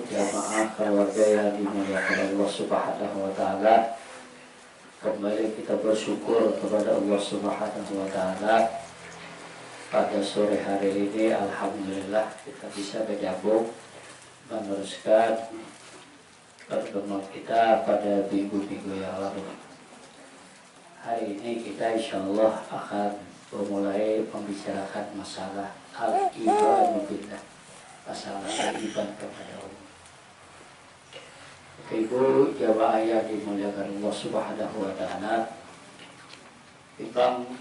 jamaah keluarga yang dimuliakan Allah Subhanahu wa taala, kembali kita bersyukur kepada Allah Subhanahu wa taala pada sore hari ini. Alhamdulillah kita bisa bergabung meneruskan pertemuan kita pada minggu-minggu yang lalu. Hari ini kita insyaallah akan memulai membicarakan masalah al-iman billah, masalah iman kepada Allah. Ibu jamaah yang dimuliakan Allah Subhanahu wa taala, memang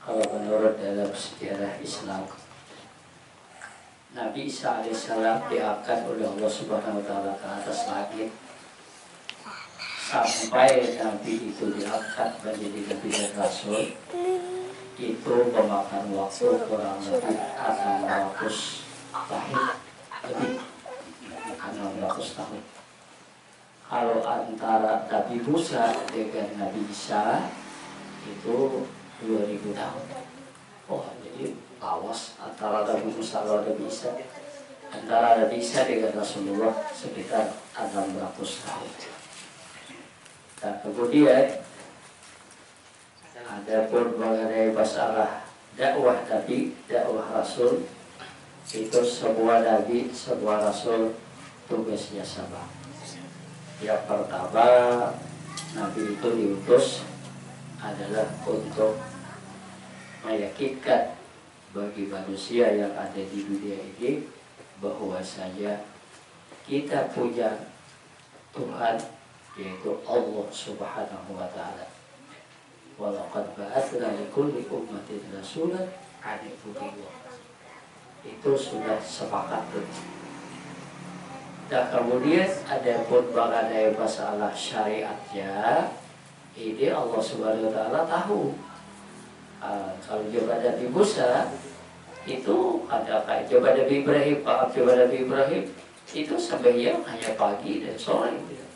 kalau menurut dalam sejarah Islam, Nabi Isa alaihissalam diangkat oleh Allah Subhanahu wa taala ke atas langit. Sampai Nabi itu diangkat menjadi Nabi dan Rasul, itu memakan waktu kurang lebih 600 tahun lebih, 600 tahun. Kalau antara Nabi Musa dengan Nabi Isa itu 2000 tahun. Oh, jadi awas antara Nabi Musa dan Nabi Isa, antara Nabi Isa dengan Rasulullah sekitar 600 tahun. Dan kemudian ada pun mengenai masalah dakwah Nabi, dakwah Rasul, itu semua Nabi, semua Rasul tugasnya sama. Yang pertama, Nabi itu diutus adalah untuk meyakinkan bagi manusia yang ada di dunia ini bahwasanya kita punya Tuhan, yaitu Allah Subhanahu wa taala. Walaqad ba'atsna likulli ummatin rasulan an i'budillah. Itu sudah sepakat. Nah, kemudian ada pun mengenai masalah syariatnya, ini Allah Subhanahu wa taala tahu. Kalau jawaban Nabi Musa itu ada kayak jawaban Nabi Ibrahim, jawaban Nabi Ibrahim itu sembahyang hanya pagi dan sore gitu.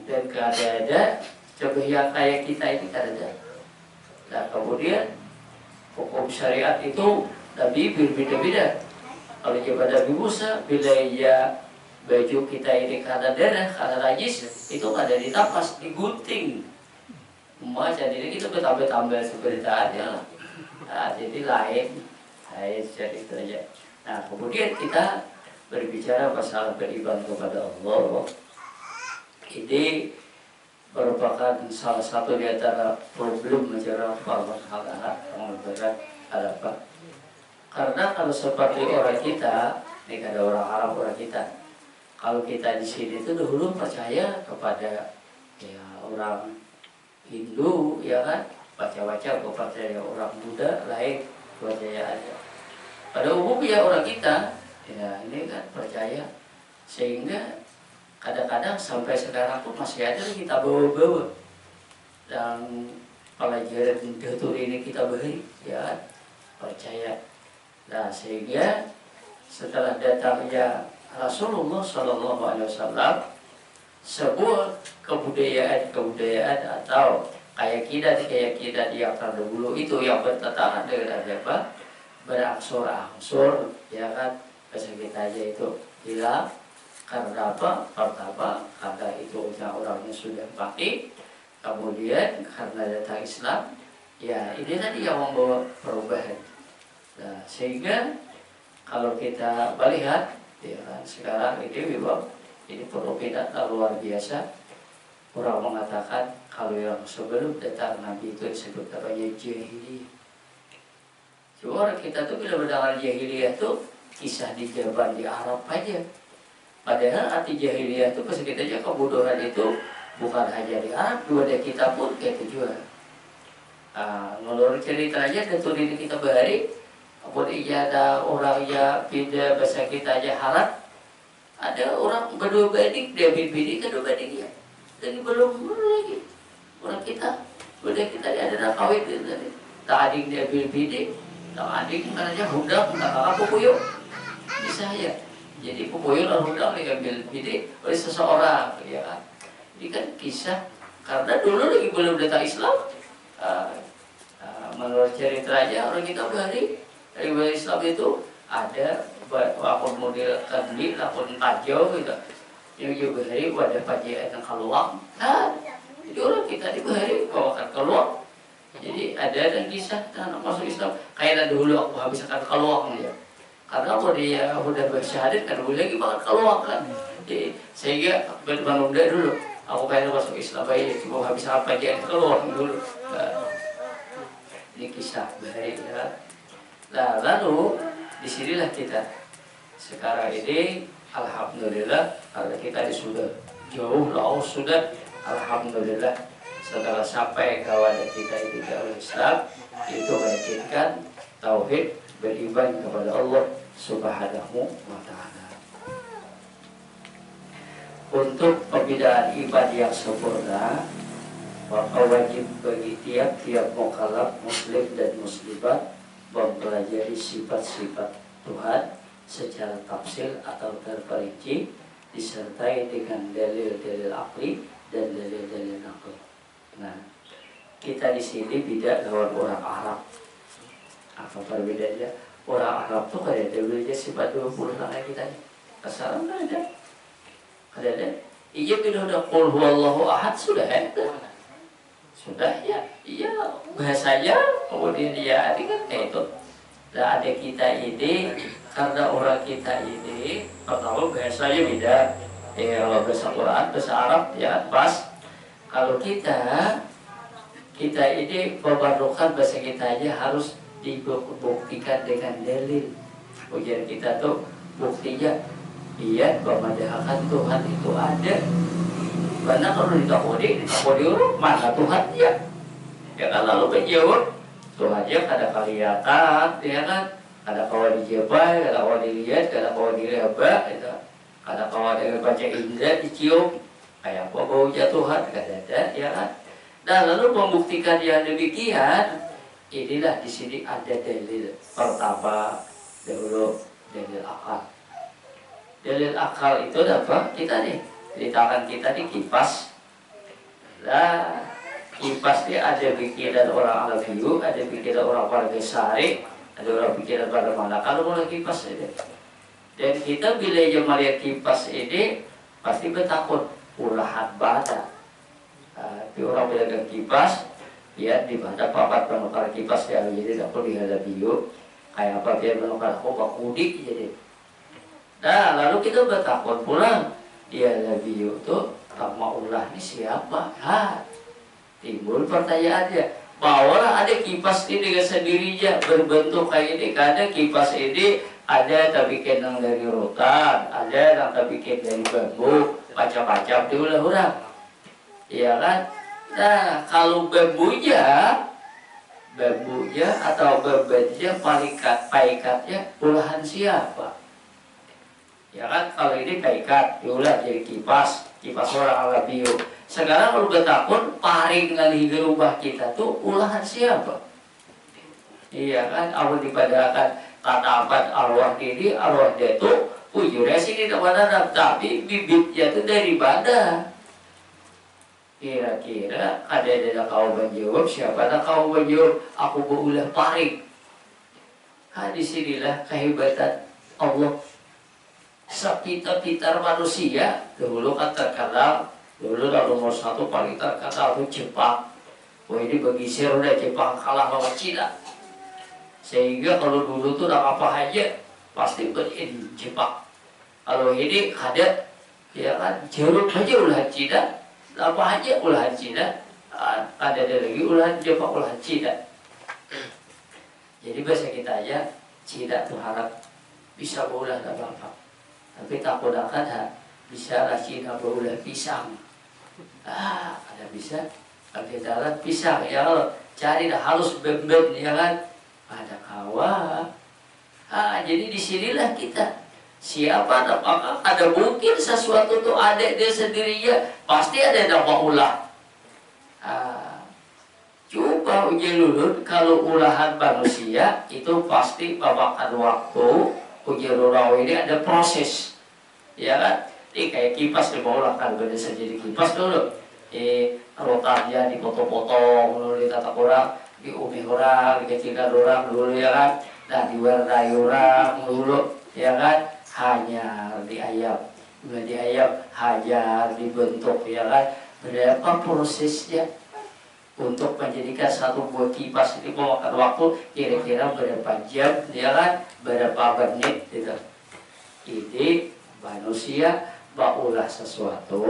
Dan ada sembahyang kayak kita ini ada. Nah, kemudian hukum syariat itu Nabi berbeda-beda. Kalau jawaban Nabi Musa, bila ya baju kita ini karena darah, karena najis, itu ada ditapas, digunting. Jadi kita bertambah-tambah seberitaannya lah. Nah, jadi lain jadi itu aja. Nah, kemudian kita berbicara masalah beriman kepada Allah. Ini merupakan salah satu di antara problem masyarakat masyarakat apa? Karena kalau seperti orang kita, ini ada orang Arab, orang kita. Kalau kita di sini itu dahulu percaya kepada ya orang Hindu, ya kan, baca-baca percaya orang Buddha, lain kepercayaannya. Pada umumnya orang kita, ya ini kan percaya, sehingga kadang-kadang sampai sekarang pun masih ada kita bawa-bawa dan pelajaran datur ini kita beri, ya percaya. Nah, sehingga setelah datangnya Rasulullah SAW, sebuah kebudayaan atau keyakinan yang terdahulu itu yang bertentangan dengan agama berangsur-angsur, ya kan, bahasa kita aja itu hilang. Karena apa? Pertama, karena itu orangnya sudah mati. Kemudian karena datang Islam, ya ini tadi yang membawa perubahan. Nah, sehingga kalau kita melihat, ya kan, sekarang ini memang ini perbedaan luar biasa. Orang mengatakan kalau yang sebelum datang Nabi itu disebut namanya jahiliyah. Cuma orang kita tuh bila mendengar jahiliyah tuh kisah di zaman di Arab aja. Padahal arti jahiliyah itu sedikit aja kebodohan itu bukan hanya di Arab, juga di kita pun kayak itu juga. Menurut cerita aja tentu ini kita bahari, kemudian ada orang yang pindah bahasa kita aja harat. Ada orang berdua badik, dia bidik kedua badik ya. Jadi belum lagi orang kita, beda kita ada nak kawin tadi. Tak adik dia bidik, tak adik mana aja hudang, tak apa puyuh. Bisa ya. Jadi puyuh dan hudang diambil bidik oleh seseorang, ya kan. Ini kan kisah karena dulu lagi belum datang Islam. Menurut cerita aja orang kita bahari dari Islam itu ada Walaupun model kendi, lapun tajo gitu. Yang juga hari wadah pajian yang keluar. Nah, jadi orang kita di hari bawakan keluar. Jadi ada kisah anak masuk Islam kayak dulu aku habis akan keluar dia. Karena kalau dia udah bersyahadat kan boleh lagi bakal keluar kan. Jadi sehingga menunda dulu. Aku kayak masuk Islam baik cuma habis apa aja keluar dulu. Nah, ini kisah baik ya. Nah lalu disinilah kita sekarang ini alhamdulillah kalau kita sudah jauh laos sudah alhamdulillah setelah sampai kawan kita itu dalam Islam itu meyakinkan tauhid beriman kepada Allah Subhanahu wa ta'ala. Untuk pembinaan iman yang sempurna maka wajib bagi tiap-tiap mukallaf muslim dan muslimat mempelajari sifat-sifat Tuhan secara tafsil atau terperinci disertai dengan dalil-dalil akli dan dalil-dalil naqli. Nah, kita di sini beda dengan orang Arab. Apa perbedaannya? Orang Arab tuh kayak dalilnya sifat 20 tangan kita nih. Kesalahan nggak ada. Ada. Iya kita udah qul huwallahu ahad sudah ada. Sudah ya, iya bahasanya kemudian dia ini kan kayak itu. Nah ada kita ini karena orang kita ini pertama bahasanya beda. Ya kalau bahasa Quran, bahasa Arab ya pas. Kalau kita ini memerlukan bahasa kita aja harus dibuktikan dengan dalil. Ujian kita tuh buktinya iya memadahakan Tuhan itu ada. Karena kalau ditakodi mana Tuhan ya? Ya kan lalu menjawab Tuhan ya kada kelihatan, ya kan? Kada kawan dijabai, kada kawan dilihat, kada kawan diraba, itu. Kada kawan baca indra dicium, kayak apa baunya Tuhan kada ada, ya kan? Nah lalu membuktikan yang demikian, inilah di sini ada dalil. Pertama dahulu dalil akal. Dalil akal itu apa? Kita nih di tangan kita nih kipas. Nah, kipas ini ada pikiran orang Alabiyu, ada pikiran orang Pargesari, ada orang pikiran pada mana. Kalau mulai kipas ini, dan kita bila aja melihat kipas ini pasti bertakut ulahan bada. Tapi orang bilang kipas, ya di mana papat menukar kipas ya jadi tak perlu dihadapiu. Kayak apa dia menukar kopak kudik jadi. Nah, lalu kita bertakut pulang. Dia Nabi itu Maulah ini siapa? Timbul pertanyaannya. Bahwa ada kipas ini dengan sendirinya berbentuk kayak ini. Karena kipas ini ada tapi kenang dari rotan, ada yang tapi dari bambu, macam-macam diulah orang. Iya kan? Nah, kalau bambunya atau bebannya paikatnya ulahan siapa? Ya kan, kalau ini paikat, diulah jadi kipas orang Alabiyu. Sekarang kalau bertakun, paring kali gerubah kita tuh ulahan siapa? Iya kan, awal dipadakan tatapan arwah diri, arwah dia tuh ujurnya sih tidak pada tapi bibitnya tuh dari badan. Kira-kira ada kau menjawab, siapa ada kau menjawab, aku berulah paring. Disinilah kehebatan Allah. Sepitar-pitar manusia dulu kan terkenal, dulu nomor satu paling terkenal itu Jepang. Ini bergisir udah Jepang kalah lawan Cina, sehingga kalau dulu tuh apa aja pasti berin Jepang. Kalau ini ada ya kan jeruk aja ulah Cina, apa aja ulah Cina, ada lagi ulah Jepang ulah Cina. Jadi bahasa kita aja Cina tuh harap bisa berulah apa-apa. Tapi tak kodakan bisa lah Cina berulah pisang. Ada bisa pakai dalam pisang ya Allah. Cari dah halus bem-bem ya kan. Ada kawan. Jadi disinilah kita. Siapa apakah ada mungkin sesuatu itu ada dia sendirinya pasti ada nama ulah. Coba uji lulun kalau ulahan manusia itu pasti memakan waktu. Uji lurau ini ada proses, ya kan? Ini kayak kipas di bawah kan beda saja di kipas dulu. Rotannya dipotong-potong dulu ditata orang, diumi orang, dikecilkan orang dulu ya kan? Nah diwarnai orang dulu. ya kan, hanya diayap, hajar, dibentuk, ya kan, berapa prosesnya untuk menjadikan satu buah kipas ini memakan waktu kira-kira berapa jam, ya kan, berapa menit gitu. Ini manusia baulah sesuatu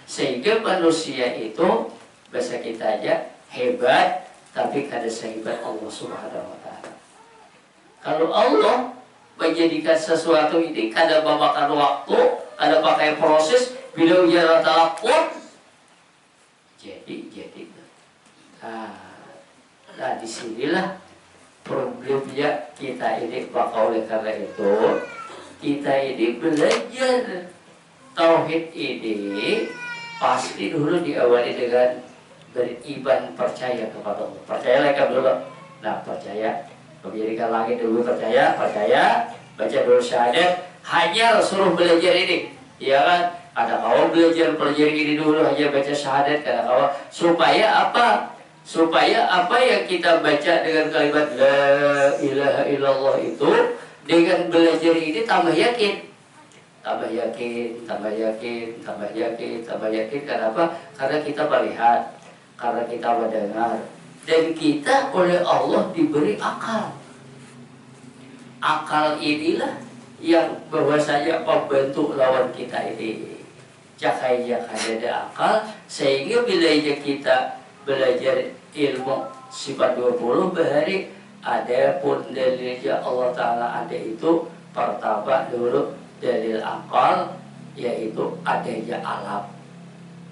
sehingga manusia itu bahasa kita aja hebat, tapi kada sehebat Allah Subhanahu wa Ta'ala. Kalau Allah menjadikan sesuatu ini kada memakan waktu, kada pakai proses, bila ujar ta'ala pun jadi. Nah disinilah problemnya kita ini. Maka oleh karena itu kita ini belajar tauhid ini pasti dulu diawali dengan beriman, percaya kepada Allah. Percaya lagi dulu. Nah percaya, menjadikan langit dulu, percaya, baca dulu syahadat, hanya suruh belajar ini, ya kan? Ada kau belajar ini dulu, hanya baca syahadat, kada kau supaya apa? Supaya apa yang kita baca dengan kalimat la ilaha illallah itu, dengan belajar ini tambah yakin. Kenapa? Karena kita melihat, karena kita mendengar, dan kita oleh Allah diberi akal. Akal inilah yang bahwasanya membentuk lawan kita ini. Cahaya ada akal, sehingga bila kita belajar ilmu sifat 20 bahari, ada pun dalilnya Allah Ta'ala ada itu. Pertama dulu dalil akal, yaitu adanya alam.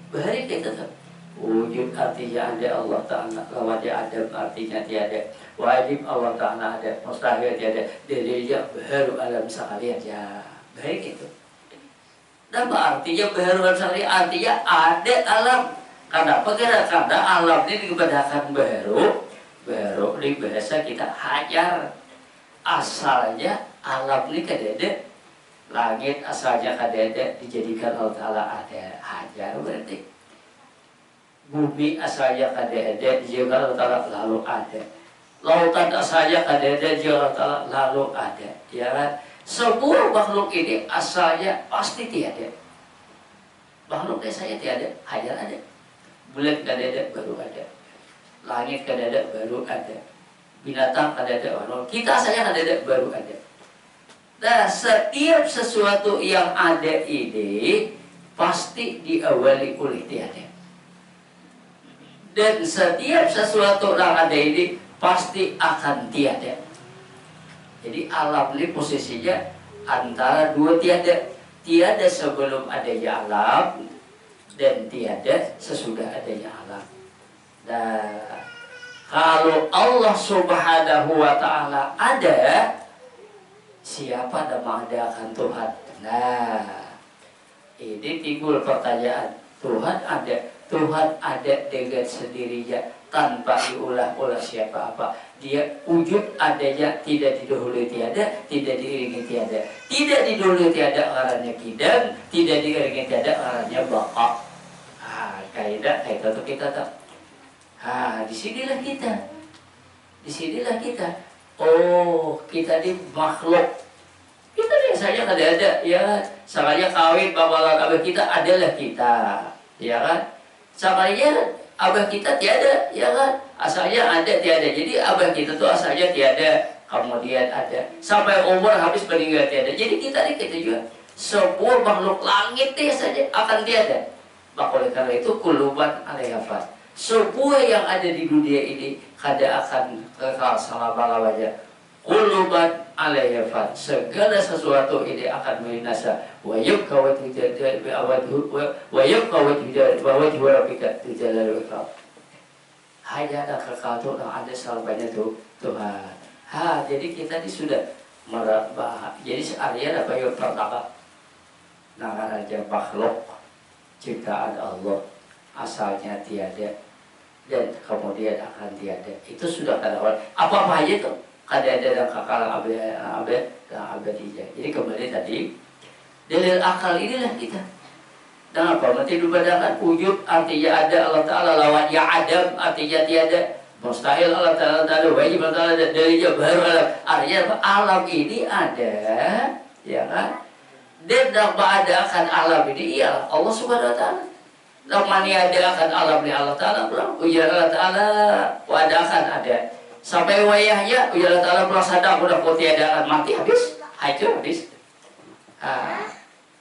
Bahari kita tetap wujud artinya ada Allah Ta'ala, lawannya Adam artinya tiada, wajib Allah Ta'ala ada, mustahil tiada, dalilnya baru alam sekalian ya. Baik itu. Nama artinya baru alam sekalian, artinya ada alam. Kenapa? Karena alam ini dikebedakan baru di bahasa kita hajar. Asalnya alam ini kadada, langit asalnya kadada, dijadikan Allah Ta'ala ada, hajar berarti. Bumi asalnya kadada, dijadikan Allah Ta'ala lalu ada. Lautan asalnya kadada, dijadikan Allah Ta'ala lalu ada. Ya kan? Semua makhluk ini asalnya pasti tiada. Makhluknya saya tiada, hajar ada. Bulan kadada baru ada, langit kadada baru ada, binatang kadada baru, kita saja kadada baru ada. Nah setiap sesuatu yang ada ini pasti diawali oleh tiada, dan setiap sesuatu yang ada ini pasti akan tiada. Jadi alam ini posisinya antara dua tiada. Tiada sebelum adanya alam, dan tiada sesudah adanya alam. Nah, kalau Allah Subhanahu wa Ta'ala ada, siapa nama adakan Tuhan? Nah, ini timbul pertanyaan. Tuhan ada dengan sendirinya tanpa diulah-ulah siapa apa. Dia wujud adanya, tidak didahului tiada, tidak diiringi tiada. Tidak didahului tiada karena kidam, tidak diiringi tiada karena baqa. Kaidah itu kita tak. Disinilah kita. Oh, kita di makhluk. Kita biasanya ada, ya. Salahnya kawin bapak abah kita adalah kita, ya kan? Salahnya abah kita tiada, ya kan? Asalnya ada tiada. Jadi abah kita tuh asalnya tiada, kemudian ada. Sampai umur habis meninggal tiada. Jadi kita juga. Semua makhluk langit saja akan tiada. Maka oleh karena itu kuluban alaihafat. Semua yang ada di dunia ini kada akan kekal selama-lamanya. Kuluban alaihafat. Segala sesuatu ini akan binasa. Wa yabqa wajhu rabbika dzul jalali wal ikram. Hanya ada kekal itu yang ada selamanya tuh Tuhan. Jadi kita ini sudah merabah. Jadi seartinya apa yang pertama? Raja makhluk ciptaan Allah asalnya tiada dan kemudian akan tiada. Itu sudah kadawan. Apa-apa aja tuh kada ada dan kakal abadiyah. Jadi kembali tadi dalil akal inilah kita. Dan apa? Nanti dibedakan wujud artinya ada Allah Ta'ala, lawannya adam artinya tiada. Mustahil Allah Ta'ala, wajib Allah Ta'ala, dalilnya baru alam. Artinya apa? Alam ini ada ya kan? Dia dak mengadakan alam ini, iya Allah Subhanahu Wa Taala. Dak meniadakan alam ini Allah Taala bilang, ya Allah Taala wadakan ada. Sampai wayahnya, ya Allah Taala berasada udah kau tiadakan mati habis, hancur habis.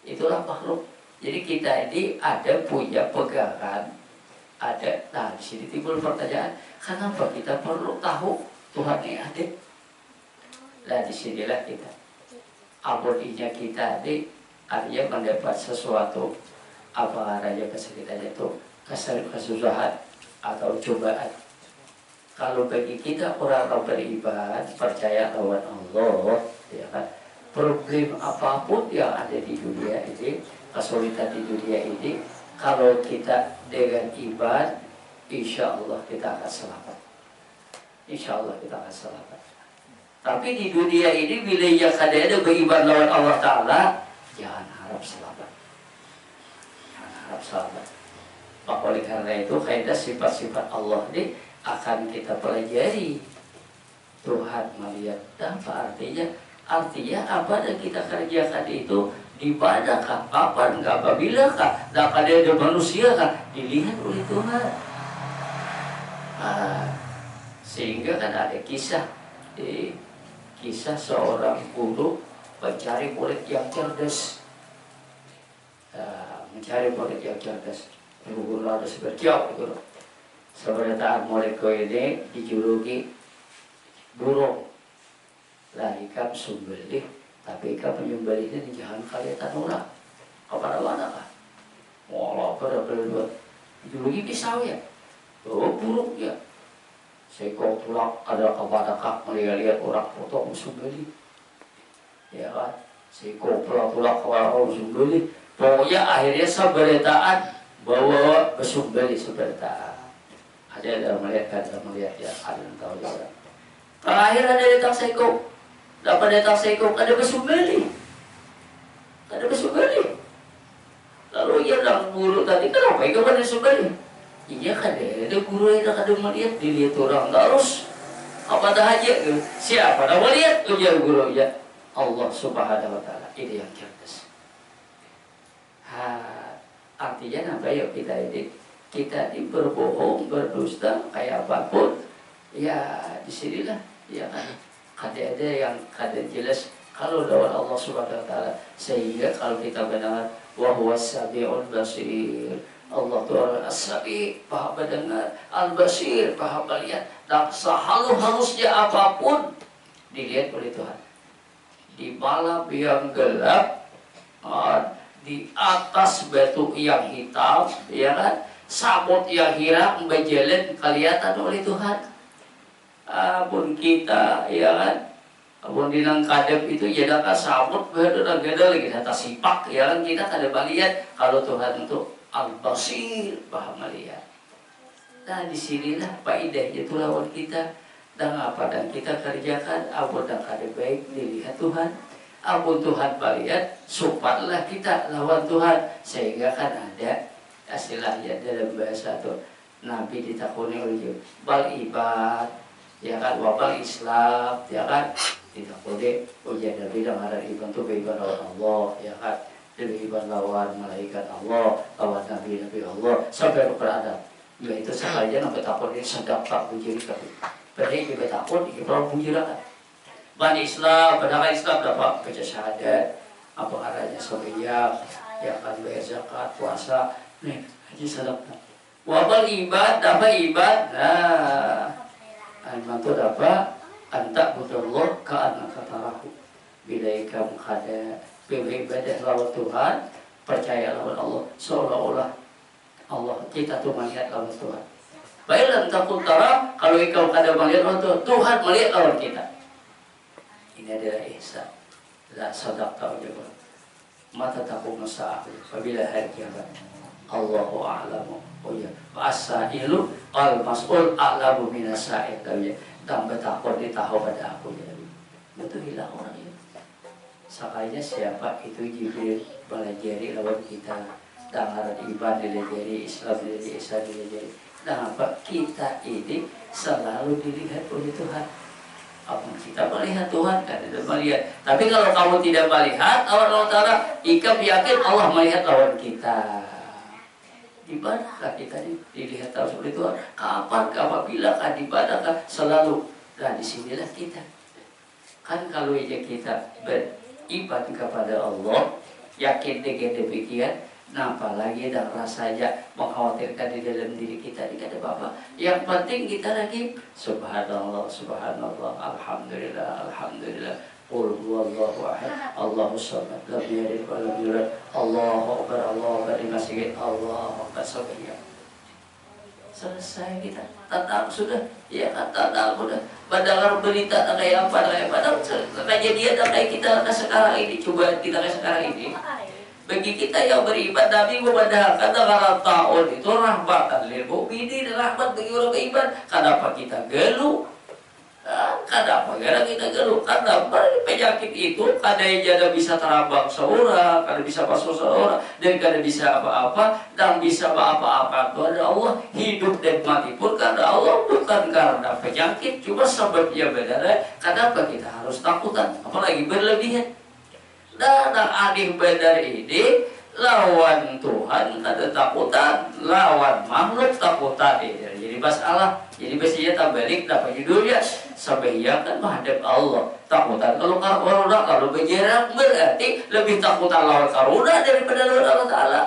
Itulah makhluk. Jadi kita ini ada punya pegangan, ada. Nah di sini timbul pertanyaan, kenapa kita perlu tahu Tuhan yang ada? Nah disinilah kita abodinya kita ini artinya mendapat sesuatu apa arahnya kesulitannya itu kesusahan atau cobaan. Kalau bagi kita orang-orang beribadah percaya lawan Allah, ya kan, problem apapun yang ada di dunia ini, kesulitan di dunia ini, kalau kita dengan ibadah, insya Allah kita akan selamat. Insya Allah kita akan selamat. Tapi di dunia ini bila ada beribadah lawan Allah Ta'ala, jangan harap selamat. Jangan harap selamat. Maka oleh karena itu kaidah sifat-sifat Allah ini akan kita pelajari. Tuhan melihat apa artinya? Artinya apa yang kita kerjakan itu ibadahkah? Apa enggak? Apabila-kah? Dapat ada manusia kah? Dilihat oleh Tuhan. Sehingga kan ada kisah kisah seorang guru mencari murid yang cerdas. Mencari murid yang cerdas. Guru ada seperti apa guru? Sebenarnya murid ini dijuluki burung. Lah ikan sumbelih, tapi ikan penyembelihnya di jalan kalian orang. Kepada mana kan? Walau pada berdua dijuluki pisau ya. Oh burung ya. Seekor tulak ada kepada kak melihat orang potong sumbeli, ya kan? Seekor tulak kepada orang sumbeli. Pokoknya akhirnya seberitaan bahwa besumbeli seberitaan. Ada yang melihat ya, ada yang tahu ya. Terakhir ada datang seekor, dapat datang seekor ada besumbeli, Lalu ia bilang guru tadi kenapa itu kan sumbeli? Iya kan ada guru yang ada melihat dilihat orang terus apa dah aja siapa dah melihat ujar guru ya Allah Subhanahu Wa Taala ini yang cerdas. Artinya apa ya kita ini berbohong berdusta kayak apapun ya disinilah ya kan ada yang kada jelas kalau lawan Allah Subhanahu Wa Taala sehingga kalau kita benar wa huwas samiul basir. Allah itu As-Sami, Maha mendengar, Al-Basir, Maha melihat, dan sehalus-halusnya apapun dilihat oleh Tuhan. Di malam yang gelap, di atas batu yang hitam, ya kan, sabut yang hiram berjalan kelihatan oleh Tuhan. Pun kita, ya kan, pun di nang kadep itu jadikan sabut berada lagi atas sipak, ya kan kita kada melihat kalau Tuhan itu Al-Basir, Maha melihat. Nah disinilah faedahnya itu lawan kita dan apa dan kita kerjakan abun dan kada baik dilihat Tuhan. Abun Tuhan melihat supaya kita lawan Tuhan sehingga kan ada istilahnya dalam bahasa itu Nabi ditakuni oleh bal ibad, ya kan wabal Islam, ya kan ditakuni ujian Nabi dengan ada ibadah itu ibadah Allah, ya kan. Ibadah lawan malaikat Allah, lawan nabi-nabi Allah sampai kepada ya itu sekalian sampai takut ini sedap tak bujiri tapi berarti kita takut ini perlu bujirakan Bani Islam, padahal Islam dapat baca syahadat apa arahnya sobiyak ya kan bayar zakat, puasa nih haji sedekah wabal ibad, apa ibad itu dapat antak budallah ka'anaka tarahu bila ikam kada beribadah lawan Tuhan, percaya lawan Allah, seolah-olah Allah kita tuh melihat lawan Tuhan. Baiklah takut tara kalau engkau kada melihat lawan Tuhan, Tuhan melihat lawan kita. Ini adalah ihsan. La sadaqah juga. Mata takut masalah. Apabila hari kiamat, Allahu a'lamu. Oh ya, as-sa'ilu al-mas'ul a'lamu minasa'il. Dan bertakut ditahu pada aku ya. Betul hilang orang ini. Sakanya siapa itu Jibril belajari lawan kita dangaran iman dilajari Islam dilajari Isa dilajari. Nah apa kita ini selalu dilihat oleh Tuhan Apa kita melihat Tuhan kan tidak melihat. Tapi kalau kamu tidak melihat Allah Taala, ikam yakin Allah melihat lawan kita. Di manakah kita dilihat terus oleh Tuhan? Kapan, apabila kan di manakah selalu. Nah disinilah kita. Kan kalau aja kita beribadah kepada Allah, yakin dengan demikian, nah apalagi dan rasanya mengkhawatirkan di dalam diri kita tidak ada apa-apa. Yang penting kita lagi subhanallah, subhanallah, alhamdulillah, alhamdulillah. Qul huwallahu ahad, Allahus samad, lam yalid wa lam yulad, Allahu akbar, Allahu akbar di masjid, Allahu akbar sabiyah. Selesai kita tatap sudah, ya kan tatap sudah. Padahal berita kayak apa, padahal kejadian kayak kita sekarang ini, coba kita sekarang ini. Bagi kita yang beribadah, Nabi memandangkan kalau tahun itu rahmatan lil mukminin, rahmat bagi orang beriman. Kenapa kita geluh? Kenapa kita geluh? Karena penyakit itu kadang jadi bisa terabang seorang, kadang bisa masuk seorang, dan kadang bisa apa-apa, dan bisa apa-apa itu ada Allah. Hidup dan mati pun karena Allah, bukan karena penyakit. Cuma sebabnya benar. Kenapa kita harus takutan? Apalagi berlebihan. Dan adil benar ini lawan Tuhan ada takutan, lawan makhluk takutan. Jadi masalah, jadi biasanya terbalik dapat judulnya sampai ia kan menghadap Allah takutan. Kalau karuna, kalau berjarak berarti lebih takutan lawan karuna daripada lawan Allah Taala.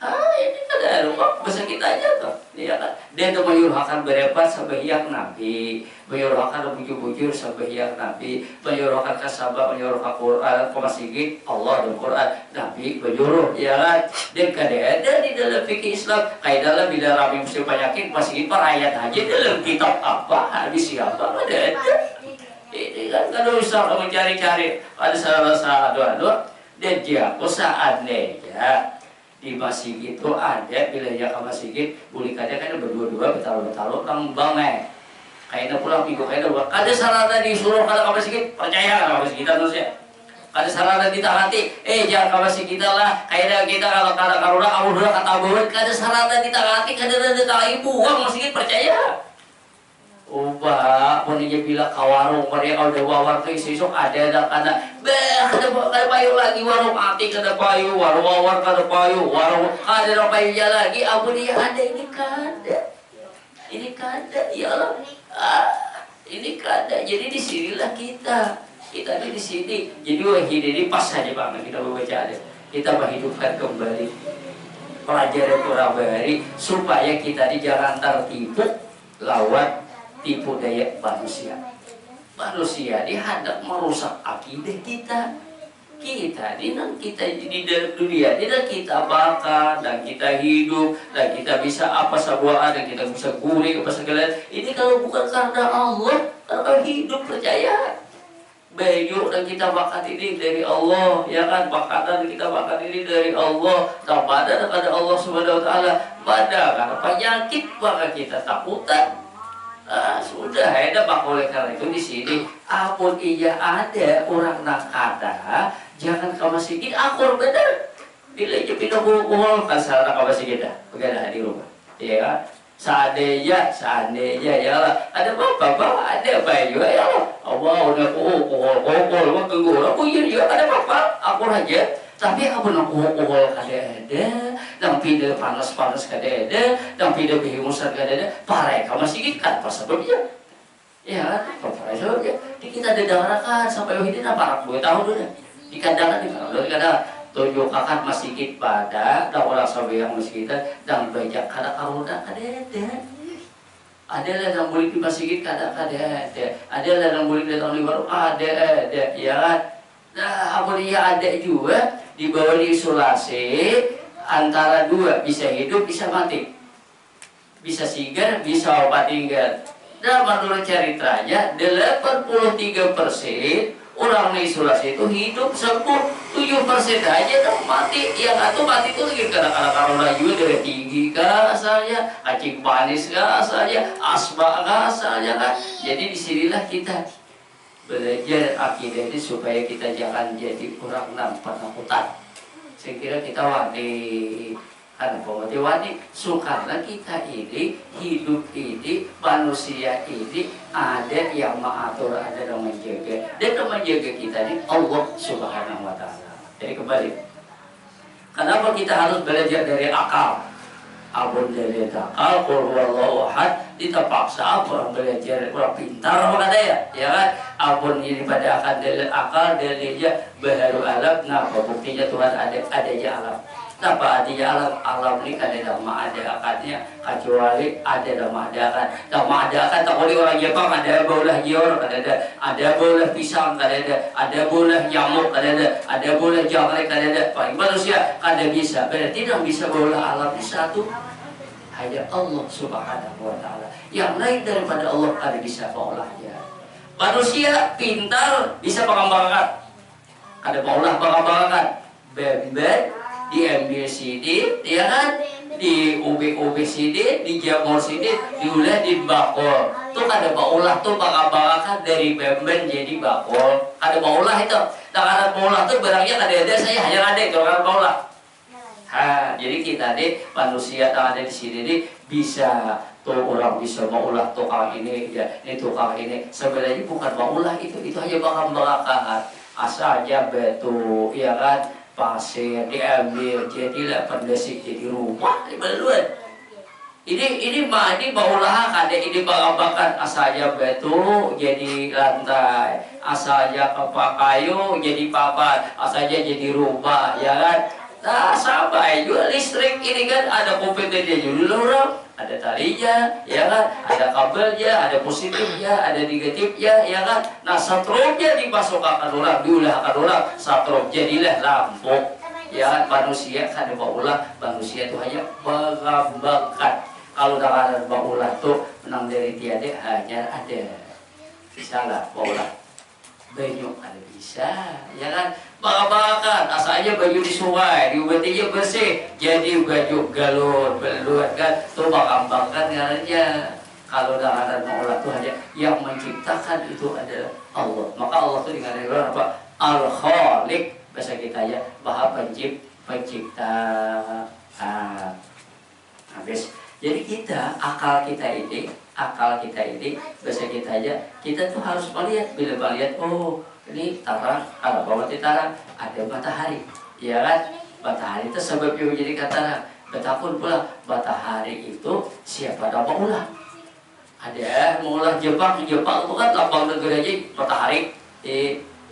Ini kan ada rumah bahasa kita aja tuh, ya kan? Dia tuh menyuruhkan berepat sampai yang Nabi, menyuruhkan bujur-bujur sampai yang Nabi, menyuruhkan kasabah, menyuruhkan Quran, kemasjid Allah dan Quran, Nabi menyuruh, ya kan? Dan kadang ada di dalam fikih Islam, kayak dalam bila Rabi Muslim banyakin masjid per ayat aja dalam kitab apa, hadis siapa ada. Ini kan kalau Islam mencari-cari ada salah dua, dan dia seandainya di masjid itu ada bilanya ke masjid boleh kadang kan berdua-dua betal-betal nang bangai kayaknya pulang minggu kayaknya ada sarana disuruh kalau ke masjid percaya kalau masjid kita terus ya ada sarana kita hati jangan ke masjid kita lah kayaknya kita kalau karena awal udah kata buat ada sarana kita hati kadang ada ibu uang masjid percaya ubah, pun dia bilang kawarung, mereka kalau udah wawar tuh esok ada ada payu lagi warung ati ada payu, warung wawar ada payu, warung ada payunya lagi, abu dia ada ini kada, ya Allah, ini kada. Jadi disinilah kita di sini. Jadi wahid ini pas saja bang kita membaca ada, kita menghidupkan kembali pelajaran orang bahari supaya kita jangan tertipu lawan tipu daya manusia. Manusia dihendak merusak akidah kita. Kita di dalam dunia tidak kita bakar dan kita hidup dan kita bisa apa sebuah dan kita bisa guling apa segala. Ini kalau bukan karena Allah, karena hidup percaya. Bayu dan kita bakat ini dari Allah, ya kan? Bakatan kita bakat ini dari Allah. Kepada Allah Subhanahu Wa Taala. Pada karena penyakit maka kita takutan. Sudah ada pak oleh karena itu di sini apun iya ada orang nak ada jangan ke masjid akur benar bila pindah buhol kasar ke masjid dah begalah di rumah ya kan seandainya ya lah ada bapak ada bayu ya Allah udah kohol kenggul aku iya ada bapak akur aja tapi apa nak kohol ada dan pindah panas kada ada, dan pindah kehimusan kada ada, parai kamu masih kan pas sebabnya, ya kan, parai sebabnya. Di kita ada darakan sampai wahidin apa 2 tahun dulu, di kandangan di mana, kada tunjuk akad masih pada, dan orang sampai yang masih kita, dan banyak kada karuna kada ada. Ada yang boleh di masjid kada ada, ada yang boleh datang di warung ada, ya kan. Nah, apa dia ada juga di bawah isolasi. Antara dua bisa hidup bisa mati, bisa sigar bisa obat tinggal. Dan menurut ceritanya 83% orang isolasi itu hidup sembuh, 7% aja dong mati. Yang atau mati itu lagi karena juga dari tinggi asalnya, cacing panis asalnya, asma asalnya kan. Jadi disinilah kita belajar akidah ini supaya kita jangan jadi orang nampak takutan. Saya kira kita wani Karena pemutiwani sukarna kita ini hidup ini manusia ini ada yang mengatur, ada yang menjaga, dan yang menjaga kita ini Allah Subhanahu Wa Taala. Jadi kembali, kenapa kita harus belajar dari akal? Abun dari akal, qul huwallahu ahad, kita paksa orang belajar, orang pintar apa kata ya kan? Abun ini pada akan dalil akal, dalilnya baharu alam. Nah, buktinya Tuhan adanya alam. Apa artinya alam? Alam ini kan ada mengadakannya, kecuali ada mengadakan. Tak mengadakan tak boleh orang Jepang ada bola gior, ada bola pisang, ada bola nyamuk, ada bola jangkrik, paling manusia ada bisa. Berarti tidak bisa bola alam di satu. Hanya Allah Subhanahu Wa Taala. Yang lain daripada Allah ada bisa mengolahnya. Manusia pintar bisa mengembangkan. Ada maulah mengembangkan. Bebek diambil sini, ya kan? Di UB sini, di jamur sini, diulah di bakul. Tuh ada baulah tuh mengembangkan dari bemben jadi bakul. Ada baulah itu. Nah, ada baulah tuh barangnya ada saya hanya ada itu kan baulah. Jadi kita nih manusia yang ada di sini nih bisa tuh orang bisa maulah tukang ini ya, ini tukang ini sebenarnya bukan maulah itu hanya mengembangkan asalnya batu, ya kan? Pasir diambil jadilah pendesik jadi rumah dibaluan. Ini maulah ada ini mengembangkan asalnya batu jadi lantai, asalnya kayu jadi papan, asalnya jadi rumah, ya kan? Nah, sampai juga listrik ini kan ada kompetensinya dulu orang, ada talinya, ya kan? Ada kabelnya, ada positifnya, ada negatifnya, ya kan? Nah, strobnya dimasukkan orang, diulahkan orang, strob jadilah lampu. Ya, manusia kan maulah manusia itu hanya mengembangkan. Kalau dalam maulah tuh menang dari tiada hanya ada. Misalnya maulah banyu ada bisa, ya kan? Mengembangkan asalnya baju di sungai diubatinya bersih jadi baju galon belut kan tuh mengembangkan caranya. Kalau dalam maulah tuh hanya yang menciptakan itu adalah Allah. Maka Allah tuh dengan apa? Al-Khaliq bahasa kita ya, Maha pencipta. Habis. Jadi kita akal kita ini bahasa kita aja, kita tuh harus melihat, bila melihat oh ini tarang, kalau bawa tarang ada matahari, ya kan? Matahari itu sebabnya menjadi kataran. Betapun pula matahari itu siapa nama ulah? Ada mengulah Jepang itu kan lambang negaranya matahari.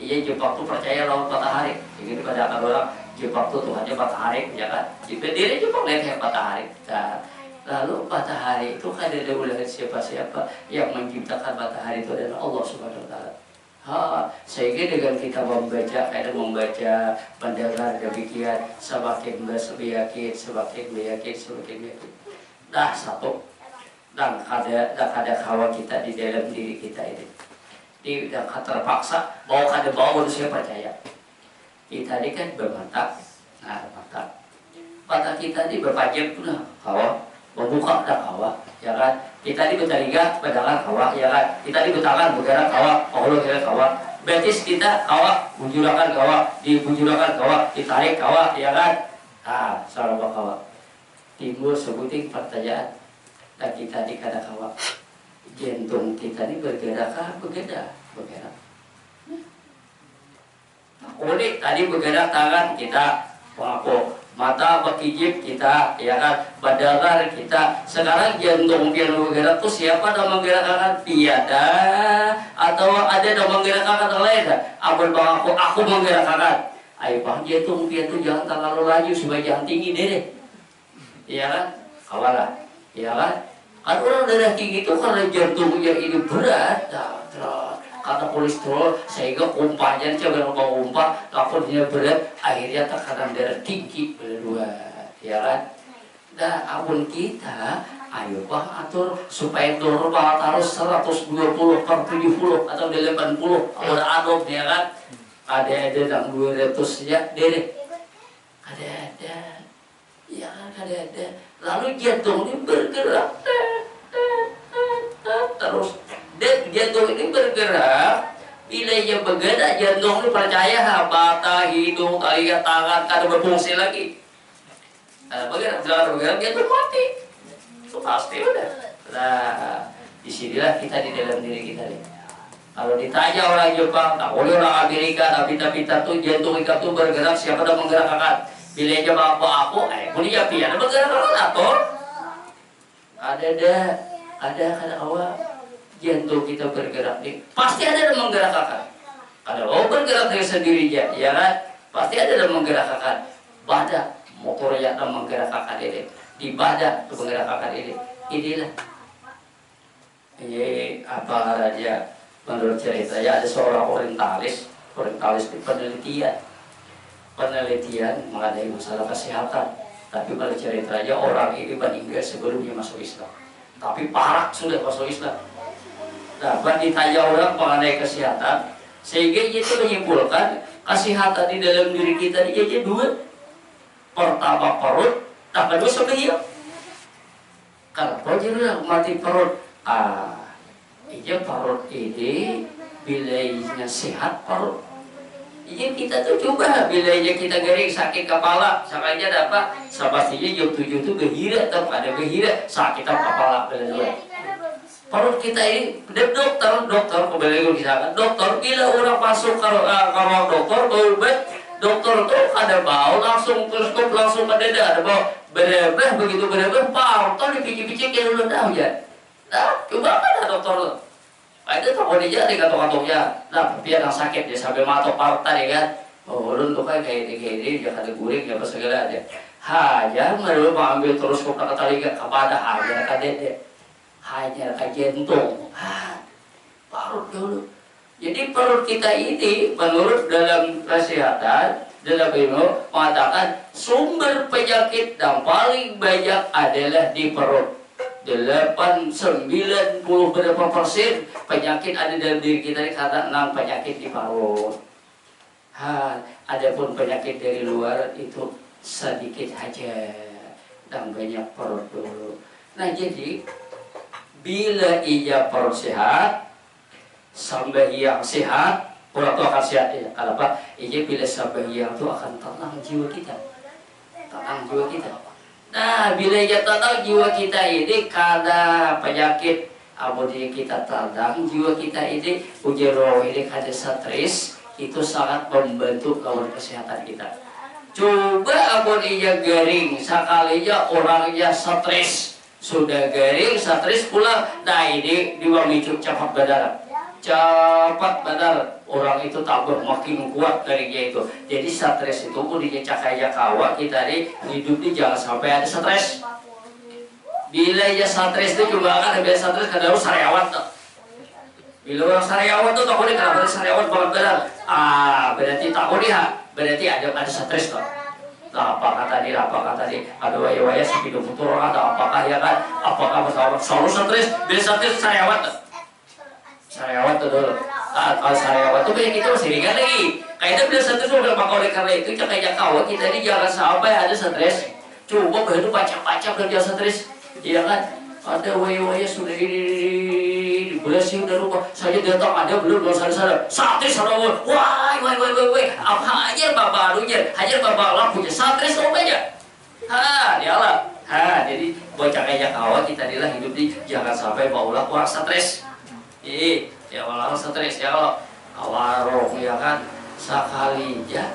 Iya Jepang tuh percaya lawan matahari. Jadi pada orang Jepang tuh Tuhannya matahari, ya kan? Jadi diri Jepang lihat matahari. Nah, lalu matahari itu kan ada ulah siapa-siapa yang menciptakan matahari itu adalah Allah Subhanahu Wa Taala. Sehingga dengan kita membaca, mendengar demikian, semakin yakin. Dah satu, dan ada hawa kita di dalam diri kita ini. Tidak terpaksa, ada bau saya percaya. Kita ini kan bermata, mata kita ini berpajak pun hawa, membuka dan hawa, ya kan? Kita ini bertelinga, mendengar hawa, ya kan? Kita ini bertangan, bergerak hawa, Allah gerak hawa. Betis kita hawa, bujurakan hawa, dibujurakan hawa, ditarik hawa, ya kan? Salah hawa. Timbul sebuting pertanyaan, dan kita ini kada hawa. Jantung kita ini bergerak, bergerak. Kulit tadi bergerak tangan kita, pengaku. Mata berkijip kita, ya kan, berdengar kita. Sekarang jantung yang bergerak itu siapa yang menggerakkan? Tiada, atau ada yang menggerakkan yang lain? Abang aku menggerakkan. Ayo bang, jantung itu jangan terlalu laju supaya jangan tinggi deh, ya kan? Kawalah, ya kan? Kan orang darah tinggi itu karena jantungnya ini berat, karena kolesterol sehingga umpahnya coba umpah takutnya berat akhirnya tekanan darah tinggi berdua, ya kan? Nah abun kita ayo bang atur supaya normal harus 120/70 atau 80 udah adop, ya kan? Ada yang 200 ya deh, ada ya kan, ada lalu jantung ini bergerak terus. Dan jantung ini bergerak, bila ia bergerak jantung ini percaya mata, hidung, telinga, tangan kada berfungsi lagi. bergerak dia tuh mati. Itu pasti udah. Nah, disinilah kita di dalam diri kita nih. Kalau ditanya orang Jepang, tak boleh orang Amerika, tapi tuh jantung kita tuh bergerak, siapa yang menggerakkan? Bila aja aku, kuliah pian bergerak atau ada kada awal jantung kita bergerak nih, pasti ada yang menggerakkan. Kalau bergerak dari sendirinya, ya kan? Pasti ada yang menggerakkan. Badan motor yang menggerakkan ini, di badan menggerakkan ini. Inilah. Ini apa raja? Menurut cerita ya ada seorang orientalis di penelitian mengenai masalah kesehatan. Tapi pada ceritanya orang ini meninggal sebelumnya masuk Islam. Tapi parah sudah masuk Islam. Dapat ditanya orang mengenai kesehatan, sehingga itu menyimpulkan kesehatan di dalam diri kita ini dua. Pertama perut, tak kedua sebelum. Kalau jadi mati perut, perut ini bilainya sehat perut. Ini kita tuh coba bilainya kita garing sakit kepala, sakitnya dapat pastinya jam 7 tuh gehira atau ada gehira sakit kepala benar. Perut kita ini dokter kembali misalkan dokter bila orang masuk ke ruang dokter tuh ada bau langsung terus langsung ada bau berebeh begitu berebeh parut tuh dipicik-picik kayak dulu tahu ya. Nah, coba kan dokter lo. Itu tak boleh jadi kata-katanya. Nah, dia yang sakit dia sampai matok parut tadi kan. Oh, ulun tuh kan kayak ini dia kata guring apa segala aja. Haja baru ambil terus kok kata liga kepada haja kadek hanya ke jantung. Parut dulu. Jadi perut kita ini menurut dalam kesehatan dalam ilmu mengatakan sumber penyakit yang paling banyak adalah di perut. 90 berapa persen penyakit ada dalam diri kita ini karena 6 penyakit di perut. Adapun penyakit dari luar itu sedikit aja dan banyak perut dulu. Nah jadi bila ia perut sehat, sembahyang sehat, orang itu akan sehat ya. Kenapa? Ia bila sembahyang itu akan tenang jiwa kita, tenang jiwa kita. Nah, bila ia tenang jiwa kita ini karena penyakit, amunnya kita tenang jiwa kita ini, uji roh ini kada stres, itu sangat membantu lawan kesehatan kita. Coba amunnya garing, sekalinya orangnya stres, sudah garing, stres pulang, nah ini diwamicu cepat berdarah. Cepat benar orang itu tambah makin kuat dari dia itu. Jadi stres itu pun dia cakaya kawa kita nih hidup ini jangan sampai ada stres. Bila ya stres itu juga kan ada stres kadang harus sariawan tuh. Bila orang sariawan tuh takut dia kenapa sariawan banget benar. Berarti takut dia, berarti ada stres tuh. Nah, apa kata dia? Ada waya-waya sepidu futur ada apakah ya kan? Apakah masalah selalu stres? Bila stres sariawan tuh. Sariawan tuh dulu. Kalau sariawan tuh kayak kita masih ringan lagi. Kayaknya bila stres udah bakal oleh karena itu kayak kawan kita ini jangan sampai ada stres. Coba baru baca-baca kerja stres. Iya kan? Ada waya-waya sudah ini berhasil udah lupa. Saya datang ada belum sana. Stres ada wah. Apa aja barunya, aja lampunya stres aja. Dialah. Jadi bocah kayak kawan kita inilah hidup di jangan sampai baulah kurang stres. Ya kalau stres ya kalau warung ya kan sekalinya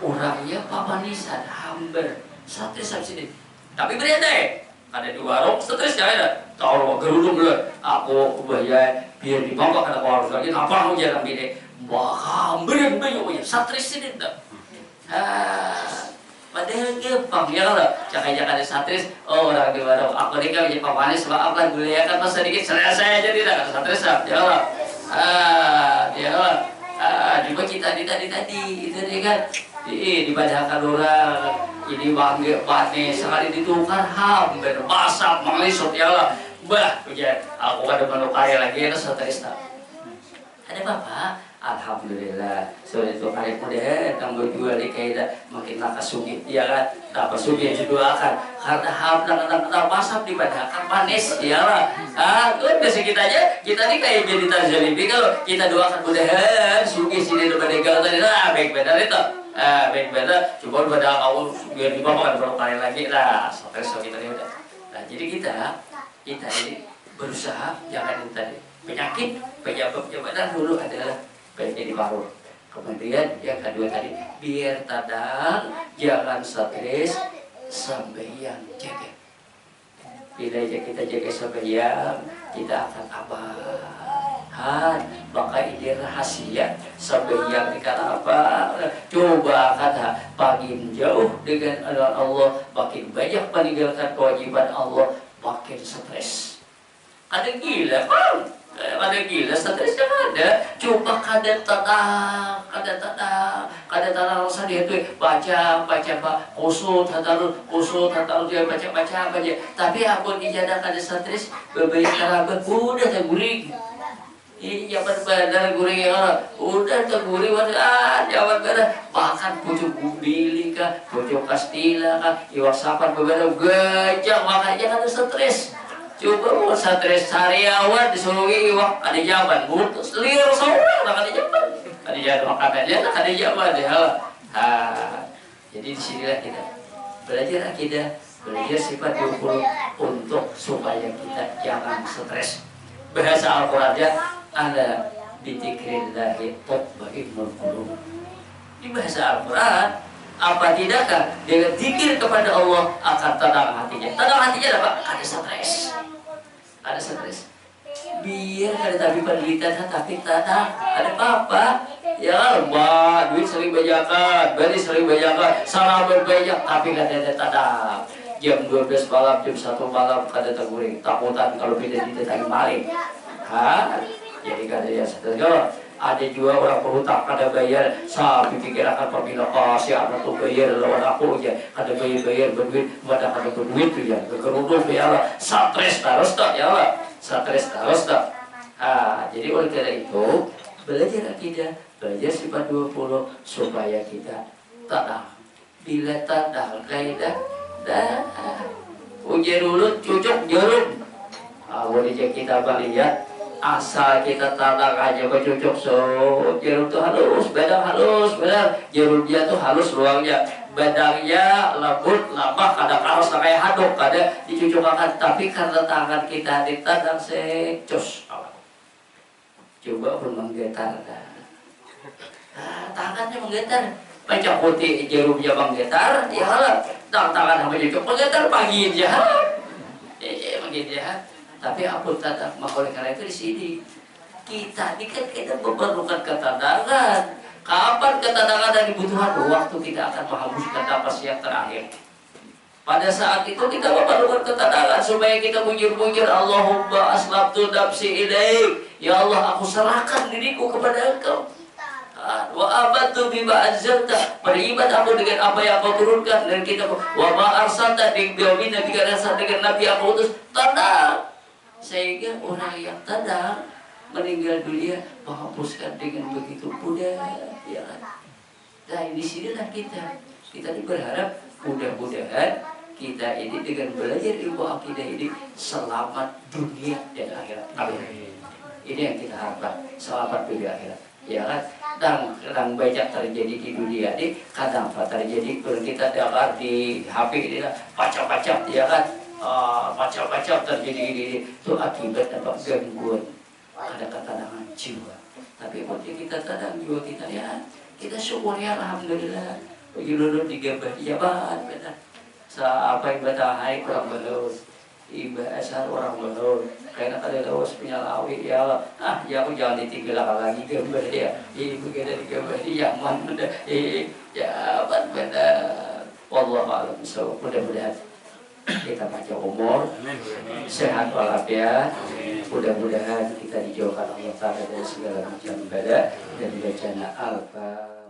orangnya papanisan hampir stres abis tapi berada ada di warung stres ya ada tahu gerudung dulu aku bayar biar di bangkok ada warung lagi apa mau jalan gini hampir banyak stres ini dah padahal gampang ya kalau jangan ada stres orang di warung aku ini kan jadi papanis maaf lah dulu ya kan pas sedikit selesai aja tidak ada stres ya Allah juga kita tadi itu dia kan dibadakan orang ini bangga panis sekali ditukar hampir masak mengelisut ya Allah aku ada menu kaya lagi itu stres ada bapak alhamdulillah sudah itu kali mudah tambah jual di kayak makin lakas sugih ya kan dapat sugih didoakan karena hamdan pasap dibadakan panis ya lah udah sih kita aja kita nih kayak jadi tajalibi kalau kita doakan mudahan sugih sini udah meninggal tadi baik benar itu benar coba pada awal biar dibawa berapa kali lagi lah sampai kita ini udah. Nah jadi kita ini berusaha jangan yang tadi penyebabnya badan dulu adalah penyakit di paru. Kemudian yang kedua tadi biar tadang jangan stres sampai yang jaga. Bila kita jaga sampai yang kita akan aman. Maka ini rahasia sampai yang dikata apa? Coba kata makin jauh dengan Allah, makin banyak meninggalkan kewajiban Allah, makin stres. Ada gila kan? Ada gila, stresnya ada. Coba kada tanah rasa dia tuh baca kusut hatarul dia baca. Tapi aku ijadah kada stres, beberapa karabat udah terguring. Iya benar guring ya udah terguring jawab benar bahkan pucuk ubili kah pucuk kastila kah iwak sapan beberapa gajah makanya kan stres. Coba mau stres sariawan disuruh iwak ada jawaban mutus liur seorang ada jawaban ada jawaban makanannya ada jawaban ya. Jadi disinilah kita belajar akidah, belajar sifat 20 untuk supaya kita jangan stres. Bahasa Al-Qurannya ada bidzikrillahi tatma'innul qulub. Di bahasa Al-Quran apa tidakkah dengan zikir kepada Allah akan tenang hatinya. Tenang hatinya apa? Ada stres. Ada stres. Biar ada tapi penelitian tapi tenang. Ada apa? Ya Allah, duit sering bajakan, beri sering bajakan, salah berbanyak tapi kan ada tenang. Jam 12 malam, jam 1 malam kada terguring. Takutan kalau pindah didatangi maling. Jadi kada yang seterusnya ada juga orang berhutang kada bayar sampai pikir akan pembina kasih anak tuh bayar lawan aku aja kada bayar berduit pada kada berduit tuh ya kerudung ya stres terus tak ya stres terus tak. Jadi oleh karena itu belajar akidah, belajar sifat 20 supaya kita tenang. Bila tenang kaidah dah ujian dulu cucuk jarum. Boleh kita lihat asal kita tenang aja bercucuk jarum tuh halus, bedang halus, benar jarum dia tuh halus ruangnya, bedangnya lembut, lama, kadang harus kayak haduk, kadang dicucukkan, tapi karena tangan kita ditendang secus, coba pun menggetar, tangannya menggetar, baca putih jarumnya menggetar, ya lah, tangan sama cucuk menggetar pagi aja, pagi aja. Tapi aku tak maka oleh karena itu di sini kita ini kan kita memerlukan ketenangan. Kapan ketenangan dan dibutuhkan? Waktu kita akan menghembuskan napas yang terakhir. Pada saat itu kita memerlukan ketenangan supaya kita bujur-bujur Allahumma aslamtu nafsi ilaik. Ya Allah, aku serahkan diriku kepada Engkau. Wa amantu bima anzalta, beriman aku dengan apa yang Kau turunkan dan kita wa ma arsalta dengan nabi aku utus. Tenang. Sehingga orang yang tenang meninggal dunia menghapuskan dengan begitu mudah, ya kan? Nah di sinilah kita berharap mudah-mudahan kita ini dengan belajar ilmu akidah ini selamat dunia dan akhirat. Amin. Ini yang kita harapkan, selamat dunia akhirat, ya kan? Dan banyak terjadi di dunia ini kadang terjadi kalau kita dengar di HP ini lah pacak-pacak, ya kan? Macam-macam terjadi itu akibat apa gangguan ada ketenangan jiwa. Tapi waktu kita tenang jiwa kita ya kita syukur ya alhamdulillah. Bagi dulu digabah jabat benar. Apa yang bata hai kurang belus, ibadah asal orang belus. Karena ada lawas punya lawi ya Allah. Ya aku jangan ditinggalkan lagi gambar dia. Ini begitu digabah dia Yaman benar. Jabat benar. Wallahu a'lam bishawab. Mudah-mudahan kita panjang umur, sehat walafiat. Mudah-mudahan kita dijauhkan Allah Ta'ala dari segala macam ibadah dan bencana. Al-Fatihah.